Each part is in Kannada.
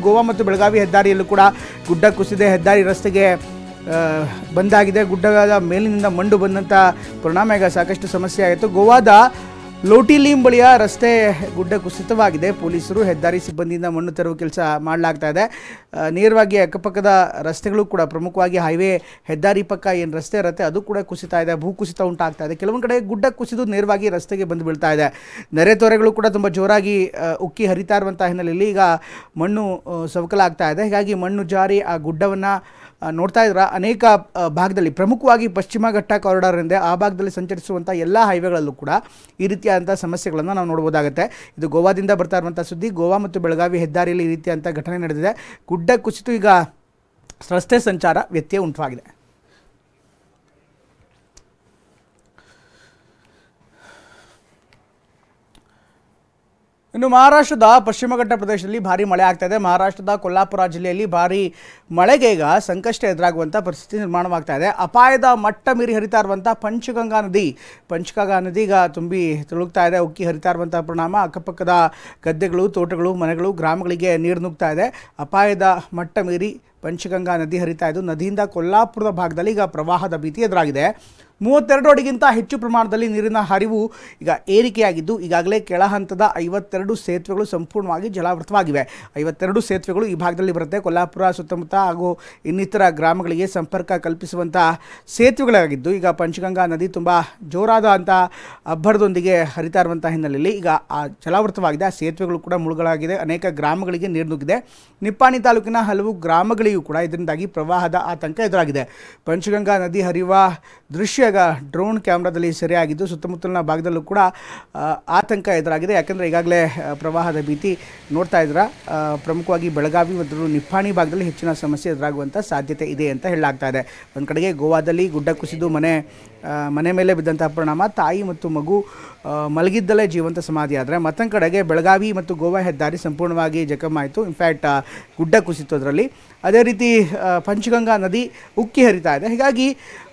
ಗೋವಾ ಮತ್ತು ಬೆಳಗಾವಿ ಹೆದ್ದಾರಿಯಲ್ಲೂ ಕೂಡ ಗುಡ್ಡ ಕುಸಿದೆ. ಹೆದ್ದಾರಿ ರಸ್ತೆಗೆ ಬಂದಾಗಿದೆ. ಗುಡ್ಡದ ಮೇಲಿನಿಂದ ಮಂಡು ಬಂದಂಥ ಪರಿಣಾಮ ಈಗ ಸಾಕಷ್ಟು ಸಮಸ್ಯೆ ಆಯಿತು. ಗೋವಾದ ಲೋಟಿಲೀಮ್ ಬಳಿಯ ರಸ್ತೆ ಗುಡ್ಡ ಕುಸಿತವಾಗಿದೆ. ಪೊಲೀಸರು ಹೆದ್ದಾರಿ ಸಿಬ್ಬಂದಿಯಿಂದ ಮಣ್ಣು ತೆರವು ಕೆಲಸ ಮಾಡಲಾಗ್ತಾ ಇದೆ. ನೇರವಾಗಿ ಅಕ್ಕಪಕ್ಕದ ರಸ್ತೆಗಳು ಕೂಡ, ಪ್ರಮುಖವಾಗಿ ಹೈವೇ ಹೆದ್ದಾರಿ ಪಕ್ಕ ಏನು ರಸ್ತೆ ಇರುತ್ತೆ ಅದು ಕೂಡ ಕುಸಿತಾ ಇದೆ. ಭೂಕುಸಿತ ಉಂಟಾಗ್ತಾ ಇದೆ. ಕೆಲವೊಂದು ಕಡೆ ಗುಡ್ಡ ಕುಸಿದು ನೇರವಾಗಿ ರಸ್ತೆಗೆ ಬಂದು ಬೀಳ್ತಾ ಇದೆ. ನೆರೆ ತೊರೆಗಳು ಕೂಡ ತುಂಬ ಜೋರಾಗಿ ಉಕ್ಕಿ ಹರಿತಾ ಇರುವಂಥ ಹಿನ್ನೆಲೆಯಲ್ಲಿ ಈಗ ಮಣ್ಣು ಸವಕಲಾಗ್ತಾ ಇದೆ. ಹೀಗಾಗಿ ಮಣ್ಣು ಜಾರಿ ಆ ಗುಡ್ಡವನ್ನು ನೋಡ್ತಾ ಇದ್ರೆ ಅನೇಕ ಭಾಗದಲ್ಲಿ, ಪ್ರಮುಖವಾಗಿ ಪಶ್ಚಿಮ ಘಟ್ಟ ಕಾರಿಡಾರ್ ಎಂದೇ ಆ ಭಾಗದಲ್ಲಿ ಸಂಚರಿಸುವಂಥ ಎಲ್ಲ ಹೈವೇಗಳಲ್ಲೂ ಕೂಡ ಈ ರೀತಿಯಾದಂಥ ಸಮಸ್ಯೆಗಳನ್ನು ನಾವು ನೋಡ್ಬೋದಾಗುತ್ತೆ. ಇದು ಗೋವಾದಿಂದ ಬರ್ತಾ ಇರುವಂಥ ಸುದ್ದಿ. ಗೋವಾ ಮತ್ತು ಬೆಳಗಾವಿ ಹೆದ್ದಾರಿಯಲ್ಲಿ ಈ ರೀತಿಯಾದಂಥ ಘಟನೆ ನಡೆದಿದೆ. ಗುಡ್ಡ ಕುಸಿತು ಈಗ ರಸ್ತೆ ಸಂಚಾರ ವ್ಯತ್ಯಯ ಉಂಟಾಗಿದೆ. ಇನ್ನು ಮಹಾರಾಷ್ಟ್ರದ ಪಶ್ಚಿಮ ಘಟ್ಟ ಪ್ರದೇಶದಲ್ಲಿ ಭಾರಿ ಮಳೆ ಆಗ್ತಾ ಇದೆ. ಮಹಾರಾಷ್ಟ್ರದ ಕೊಲ್ಲಾಪುರ ಜಿಲ್ಲೆಯಲ್ಲಿ ಭಾರಿ ಮಳೆಗೆ ಈಗ ಸಂಕಷ್ಟ ಎದುರಾಗುವಂಥ ಪರಿಸ್ಥಿತಿ ನಿರ್ಮಾಣವಾಗ್ತಾ ಇದೆ. ಅಪಾಯದ ಮಟ್ಟ ಮೀರಿ ಹರಿತಾ ಇರುವಂಥ ಪಂಚಗಂಗಾ ನದಿ ಈಗ ತುಂಬಿ ತುಳುಕ್ತಾ ಇದೆ. ಉಕ್ಕಿ ಹರಿತಾ ಇರುವಂಥ ಪರಿಣಾಮ ಅಕ್ಕಪಕ್ಕದ ಗದ್ದೆಗಳು, ತೋಟಗಳು, ಮನೆಗಳು, ಗ್ರಾಮಗಳಿಗೆ ನೀರು ನುಗ್ತಾ ಇದೆ. ಅಪಾಯದ ಮಟ್ಟ ಮೀರಿ ಪಂಚಗಂಗಾ ನದಿ ಹರಿತಾ ಇದ್ದು, ನದಿಯಿಂದ ಕೊಲ್ಲಾಪುರದ ಭಾಗದಲ್ಲಿ ಈಗ ಪ್ರವಾಹದ ಭೀತಿ ಎದುರಾಗಿದೆ. 32 ಅಡಿಗಿಂತ ಹೆಚ್ಚು ಪ್ರಮಾಣದಲ್ಲಿ ನೀರಿನ ಹರಿವು ಈಗ ಏರಿಕೆಯಾಗಿದ್ದು, ಈಗಾಗಲೇ ಕೆಳ ಹಂತದ 52 ಸೇತುವೆಗಳು ಸಂಪೂರ್ಣವಾಗಿ ಜಲಾವೃತವಾಗಿವೆ. 52 ಸೇತುವೆಗಳು ಈ ಭಾಗದಲ್ಲಿ ಬರುತ್ತೆ. ಕೊಲ್ಲಾಪುರ ಸುತ್ತಮುತ್ತ ಹಾಗೂ ಇನ್ನಿತರ ಗ್ರಾಮಗಳಿಗೆ ಸಂಪರ್ಕ ಕಲ್ಪಿಸುವಂಥ ಸೇತುವೆಗಳಾಗಿದ್ದು, ಈಗ ಪಂಚಗಂಗಾ ನದಿ ತುಂಬ ಜೋರಾದ ಅಂತ ಅಬ್ಬರದೊಂದಿಗೆ ಹರಿತಾ ಇರುವಂಥ ಹಿನ್ನೆಲೆಯಲ್ಲಿ ಈಗ ಆ ಜಲಾವೃತವಾಗಿದೆ. ಆ ಸೇತುವೆಗಳು ಕೂಡ ಮುಳುಗಲಾಗಿದೆ. ಅನೇಕ ಗ್ರಾಮಗಳಿಗೆ ನೀರು ನುಗ್ಗಿದೆ. ನಿಪ್ಪಾಣಿ ತಾಲೂಕಿನ ಹಲವು ಗ್ರಾಮಗಳಿಗೂ ಕೂಡ ಇದರಿಂದಾಗಿ ಪ್ರವಾಹದ ಆತಂಕ ಎದುರಾಗಿದೆ. ಪಂಚಗಂಗಾ ನದಿ ಹರಿಯುವ ದೃಶ್ಯ ಈಗ ಡ್ರೋನ್ ಕ್ಯಾಮ್ರಾದಲ್ಲಿ ಸೆರೆಯಾಗಿದ್ದು, ಸುತ್ತಮುತ್ತಲಿನ ಭಾಗದಲ್ಲೂ ಕೂಡ ಆತಂಕ ಎದುರಾಗಿದೆ. ಯಾಕೆಂದರೆ ಈಗಾಗಲೇ ಪ್ರವಾಹದ ಭೀತಿ ನೋಡ್ತಾ ಇದ್ರೆ ಪ್ರಮುಖವಾಗಿ ಬೆಳಗಾವಿ ಮತ್ತು ನಿಪ್ಪಾಣಿ ಭಾಗದಲ್ಲಿ ಹೆಚ್ಚಿನ ಸಮಸ್ಯೆ ಎದುರಾಗುವಂಥ ಸಾಧ್ಯತೆ ಇದೆ ಅಂತ ಹೇಳಲಾಗ್ತಾ ಇದೆ. ಒಂದು ಕಡೆಗೆ ಗೋವಾದಲ್ಲಿ ಗುಡ್ಡ ಕುಸಿದು ಮನೆ ಮೇಲೆ ಬಿದ್ದಂಥ ಪರಿಣಾಮ ತಾಯಿ ಮತ್ತು ಮಗು ಮಲಗಿದ್ದಲೇ ಜೀವಂತ ಸಮಾಧಿ ಆದರೆ, ಮತ್ತೊಂದು ಕಡೆಗೆ ಬೆಳಗಾವಿ ಮತ್ತು ಗೋವಾ ಹೆದ್ದಾರಿ ಸಂಪೂರ್ಣವಾಗಿ ಜಖಮಾಯಿತು. ಇನ್ಫ್ಯಾಕ್ಟ್ ಗುಡ್ಡ ಕುಸಿತೋದ್ರಲ್ಲಿ ಅದೇ ರೀತಿ ಪಂಚಗಂಗಾ ನದಿ ಉಕ್ಕಿ ಹರಿತಾ ಇದೆ. ಹೀಗಾಗಿ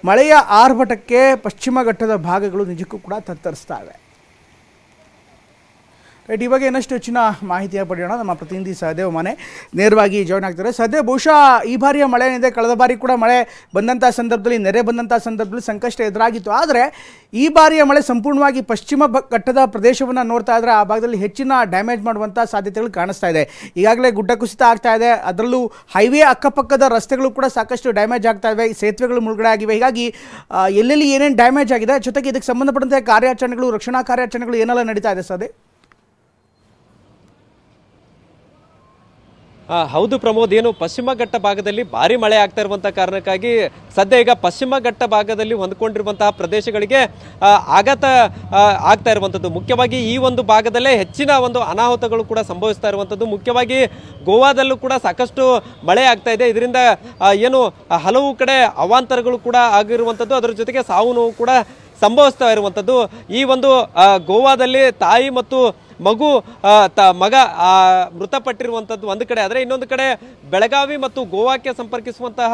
ಮಳೆಯ ಆರ್ಭಟಕ್ಕೆ ಪಶ್ಚಿಮ ಘಟ್ಟದ ಭಾಗಗಳು ನಿಜಕ್ಕೂ ಕೂಡ ತತ್ತರಿಸ್ತಾ ಇವೆ. ರೈಟ್, ಈ ಬಗ್ಗೆ ಇನ್ನಷ್ಟು ಹೆಚ್ಚಿನ ಮಾಹಿತಿಯ ಪಡೆಯೋಣ. ನಮ್ಮ ಪ್ರತಿನಿಧಿ ಸಹದೇವ್ ಮನೆ ನೇರವಾಗಿ ಜಾಯ್ನ್ ಆಗ್ತಾರೆ. ಸಹದೇವ್, ಬಹುಶಃ ಈ ಬಾರಿಯ ಮಳೆ ಏನಿದೆ, ಕಳೆದ ಬಾರಿ ಕೂಡ ಮಳೆ ಬಂದಂಥ ಸಂದರ್ಭದಲ್ಲಿ, ನೆರೆ ಬಂದಂಥ ಸಂದರ್ಭದಲ್ಲಿ ಸಂಕಷ್ಟ ಎದುರಾಗಿತ್ತು. ಆದರೆ ಈ ಬಾರಿಯ ಮಳೆ ಸಂಪೂರ್ಣವಾಗಿ ಪಶ್ಚಿಮ ಘಟ್ಟದ ಪ್ರದೇಶವನ್ನು ನೋಡ್ತಾ ಇದ್ರೆ ಆ ಭಾಗದಲ್ಲಿ ಹೆಚ್ಚಿನ ಡ್ಯಾಮೇಜ್ ಮಾಡುವಂಥ ಸಾಧ್ಯತೆಗಳು ಕಾಣಿಸ್ತಾ ಇದೆ. ಈಗಾಗಲೇ ಗುಡ್ಡ ಕುಸಿತ ಆಗ್ತಾ ಇದೆ. ಅದರಲ್ಲೂ ಹೈವೇ ಅಕ್ಕಪಕ್ಕದ ರಸ್ತೆಗಳು ಕೂಡ ಸಾಕಷ್ಟು ಡ್ಯಾಮೇಜ್ ಆಗ್ತಾ ಇವೆ. ಸೇತುವೆಗಳು ಮುಳುಗಡೆ ಆಗಿವೆ. ಹೀಗಾಗಿ ಎಲ್ಲೆಲ್ಲಿ ಏನೇನು ಡ್ಯಾಮೇಜ್ ಆಗಿದೆ, ಜೊತೆಗೆ ಇದಕ್ಕೆ ಸಂಬಂಧಪಟ್ಟಂತೆ ಕಾರ್ಯಾಚರಣೆಗಳು, ರಕ್ಷಣಾ ಕಾರ್ಯಾಚರಣೆಗಳು ಏನೆಲ್ಲ ನಡೀತಾ ಇದೆ ಸಹದೇವ್? ಹೌದು ಪ್ರಮೋದ್, ಏನು ಪಶ್ಚಿಮ ಘಟ್ಟ ಭಾಗದಲ್ಲಿ ಭಾರಿ ಮಳೆ ಆಗ್ತಾ ಇರುವಂತಹ ಕಾರಣಕ್ಕಾಗಿ ಸದ್ಯ ಈಗ ಪಶ್ಚಿಮ ಘಟ್ಟ ಭಾಗದಲ್ಲಿ ಹೊಂದ್ಕೊಂಡಿರುವಂತಹ ಪ್ರದೇಶಗಳಿಗೆ ಆಘಾತ ಆಗ್ತಾ ಇರುವಂಥದ್ದು. ಮುಖ್ಯವಾಗಿ ಈ ಒಂದು ಭಾಗದಲ್ಲೇ ಹೆಚ್ಚಿನ ಒಂದು ಅನಾಹುತಗಳು ಕೂಡ ಸಂಭವಿಸ್ತಾ ಇರುವಂಥದ್ದು. ಮುಖ್ಯವಾಗಿ ಗೋವಾದಲ್ಲೂ ಕೂಡ ಸಾಕಷ್ಟು ಮಳೆ ಆಗ್ತಾ ಇದೆ. ಇದರಿಂದ ಏನು ಹಲವು ಕಡೆ ಅವಾಂತರಗಳು ಕೂಡ ಆಗಿರುವಂಥದ್ದು, ಅದರ ಜೊತೆಗೆ ಸಾವು ನೋವು ಕೂಡ ಸಂಭವಿಸ್ತಾ ಇರುವಂಥದ್ದು. ಈ ಒಂದು ಗೋವಾದಲ್ಲಿ ತಾಯಿ ಮತ್ತು ಮಗ ಮೃತಪಟ್ಟಿರುವಂಥದ್ದು ಒಂದು ಕಡೆ ಆದರೆ, ಇನ್ನೊಂದು ಕಡೆ ಬೆಳಗಾವಿ ಮತ್ತು ಗೋವಾಕ್ಕೆ ಸಂಪರ್ಕಿಸುವಂತಹ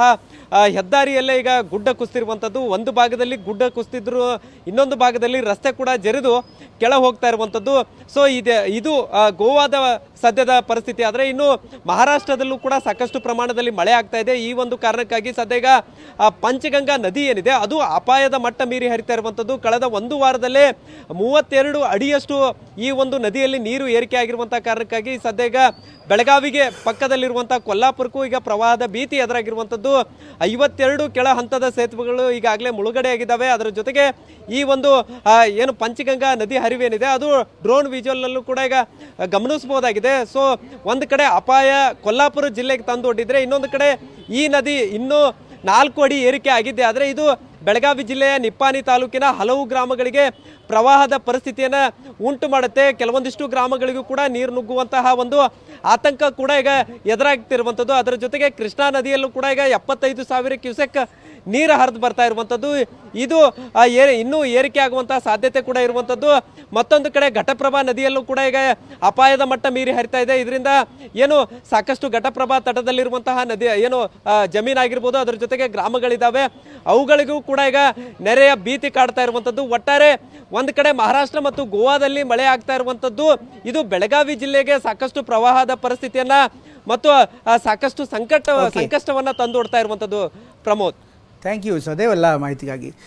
ಹೆದ್ದಾರಿಯಲ್ಲೇ ಈಗ ಗುಡ್ಡ ಕುಸಿದಿರುವಂಥದ್ದು. ಒಂದು ಭಾಗದಲ್ಲಿ ಗುಡ್ಡ ಕುಸಿದಿದ್ರು, ಇನ್ನೊಂದು ಭಾಗದಲ್ಲಿ ರಸ್ತೆ ಕೂಡ ಜರಿದು ಕೆಳ ಹೋಗ್ತಾ ಇರುವಂಥದ್ದು. ಸೊ ಇದು ಗೋವಾದ ಸದ್ಯದ ಪರಿಸ್ಥಿತಿ. ಆದರೆ ಇನ್ನು ಮಹಾರಾಷ್ಟ್ರದಲ್ಲೂ ಕೂಡ ಸಾಕಷ್ಟು ಪ್ರಮಾಣದಲ್ಲಿ ಮಳೆ ಆಗ್ತಾ ಇದೆ. ಈ ಒಂದು ಕಾರಣಕ್ಕಾಗಿ ಸದ್ಯ ಈಗ ಪಂಚಗಂಗಾ ನದಿ ಏನಿದೆ ಅದು ಅಪಾಯದ ಮಟ್ಟ ಮೀರಿ ಹರಿತಾ ಇರುವಂಥದ್ದು. ಕಳೆದ ಒಂದು ವಾರದಲ್ಲೇ 32 ಅಡಿಯಷ್ಟು ಈ ಒಂದು ನದಿಯಲ್ಲಿ ನೀರು ಏರಿಕೆ ಆಗಿರುವಂತಹ ಕಾರಣಕ್ಕಾಗಿ ಸದ್ಯ ಈಗ ಬೆಳಗಾವಿಗೆ ಪಕ್ಕದಲ್ಲಿರುವಂತಹ ಕೊಲ್ಲಾಪುರಕ್ಕೂ ಈಗ ಪ್ರವಾಹದ ಭೀತಿ ಎದುರಾಗಿರುವಂಥದ್ದು. 52 ಕೆಳ ಹಂತದ ಸೇತುವೆಗಳು ಈಗಾಗಲೇ ಮುಳುಗಡೆಯಾಗಿದ್ದಾವೆ. ಅದರ ಜೊತೆಗೆ ಈ ಒಂದು ಏನು ಪಂಚಗಂಗಾ ನದಿ ಹರಿವೇನಿದೆ ಅದು ಡ್ರೋನ್ ವಿಜುವಲ್ನಲ್ಲೂ ಕೂಡ ಈಗ ಗಮನಿಸಬಹುದಾಗಿದೆ. ಸೊ ಒಂದು ಕಡೆ ಅಪಾಯ ಕೊಲ್ಲಾಪುರ ಜಿಲ್ಲೆಗೆ ತಂದೊಡ್ಡಿದ್ರೆ, ಇನ್ನೊಂದು ಕಡೆ ಈ ನದಿ ಇನ್ನೂ 4 ಅಡಿ ಏರಿಕೆ ಆಗಿದ್ದೆ. ಆದರೆ ಇದು ಬೆಳಗಾವಿ ಜಿಲ್ಲೆಯ ನಿಪ್ಪಾಣಿ ತಾಲೂಕಿನ ಹಲವು ಗ್ರಾಮಗಳಿಗೆ ಪ್ರವಾಹದ ಪರಿಸ್ಥಿತಿಯನ್ನು ಉಂಟು ಮಾಡುತ್ತೆ. ಕೆಲವೊಂದಿಷ್ಟು ಗ್ರಾಮಗಳಿಗೂ ಕೂಡ ನೀರು ನುಗ್ಗುವಂತಹ ಒಂದು ಆತಂಕ ಕೂಡ ಈಗ ಎದುರಾಗ್ತಿರುವಂಥದ್ದು. ಅದರ ಜೊತೆಗೆ ಕೃಷ್ಣಾ ನದಿಯಲ್ಲೂ ಕೂಡ ಈಗ 75,000 ಕ್ಯೂಸೆಕ್ ನೀರು ಹರಿದು ಬರ್ತಾ ಇರುವಂಥದ್ದು. ಇದು ಇನ್ನೂ ಏರಿಕೆ ಆಗುವಂತಹ ಸಾಧ್ಯತೆ ಕೂಡ ಇರುವಂಥದ್ದು. ಮತ್ತೊಂದು ಕಡೆ ಘಟಪ್ರಭಾ ನದಿಯಲ್ಲೂ ಕೂಡ ಈಗ ಅಪಾಯದ ಮಟ್ಟ ಮೀರಿ ಹರಿತಾ ಇದೆ. ಇದರಿಂದ ಏನು ಸಾಕಷ್ಟು ಘಟಪ್ರಭಾ ತಟದಲ್ಲಿರುವಂತಹ ನದಿ ಏನು ಜಮೀನಾಗಿರ್ಬೋದು, ಅದರ ಜೊತೆಗೆ ಗ್ರಾಮಗಳಿದ್ದಾವೆ, ಅವುಗಳಿಗೂ ಕೂಡ ಈಗ ನೆರೆಯ ಭೀತಿ ಕಾಡ್ತಾ ಇರುವಂಥದ್ದು. ಒಟ್ಟಾರೆ ಒಂದು ಕಡೆ ಮಹಾರಾಷ್ಟ್ರ ಮತ್ತು ಗೋವಾದಲ್ಲಿ ಮಳೆ ಆಗ್ತಾ ಇರುವಂಥದ್ದು ಇದು ಬೆಳಗಾವಿ ಜಿಲ್ಲೆಗೆ ಸಾಕಷ್ಟು ಪ್ರವಾಹದ ಪರಿಸ್ಥಿತಿಯನ್ನ ಮತ್ತು ಸಾಕಷ್ಟು ಸಂಕಷ್ಟವನ್ನ ತಂದೊಡ್ತಾ ಇರುವಂತದ್ದು ಪ್ರಮೋದ್. ಥ್ಯಾಂಕ್ ಯು ಸದೇವೆಲ್ಲ ಮಾಹಿತಿಗಾಗಿ.